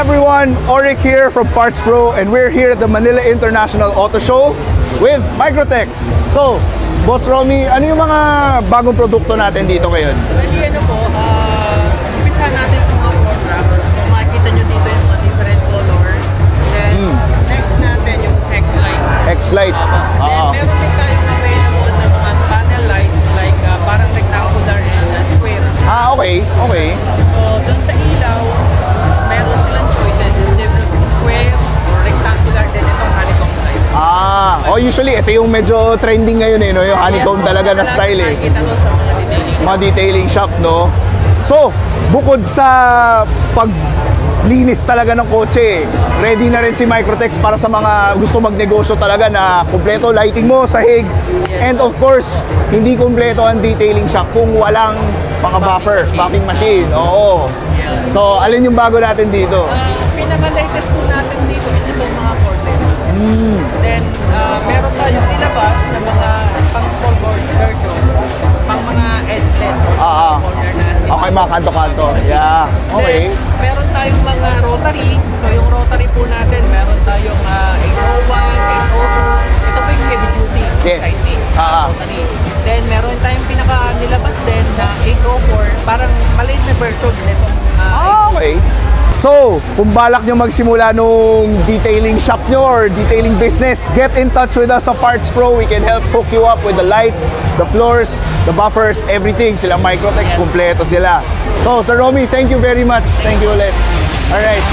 everyone, Oric here from Parts Pro, and we're here at the Manila International Auto Show with Microtex. So, Boss Romy, ano yung mga bagong produkto natin dito ngayon? Bali, ano po, umpisahan natin sa mga product. Makikita nyo dito yung mga different color. Then, next natin yung X-Light. X-Light. Then, meron din tayong available na mga panel lights, like parang rectangular and square. Okay, okay. So, dun sa ilaw, meron silang choices. Square or rectangular din itong honeycomb light. Usually ito yung medyo trending ngayon eh, no? Yung honeycomb talaga na style eh. Makikita ko sa mga detailing. Mga detailing shop, no? So, bukod sa paglinis talaga ng kotse, ready na rin si Microtex para sa mga gusto magnegosyo talaga na kumpleto lighting mo, sahig, and of course, hindi kumpleto ang detailing shop kung walang mga buffer, buffing machine. Oo. So, alin yung bago natin dito? Pinaka-latest po natin dito is itong mga corners. Then, meron tayong nilabas na mga pang-small board version, pang mga edgeless corner na. Okay, mga kanto-kanto. Yeah. Okay. Then, meron tayong mga rotary. So, yung rotary po natin, meron tayong 801, 802. Ito po yung heavy duty. Yes. Rotary. Then, meron tayong pinaka-nilabas din na 804. Parang maliit na version nito. Okay. So, kung balak nyo magsimula nung detailing shop nyo or detailing business, get in touch with us sa Parts Pro. We can help hook you up with the lights, the floors, the buffers, everything. Sila Microtex, kumpleto sila. So, Sir Romy, thank you very much. Thank you ulit. Alright.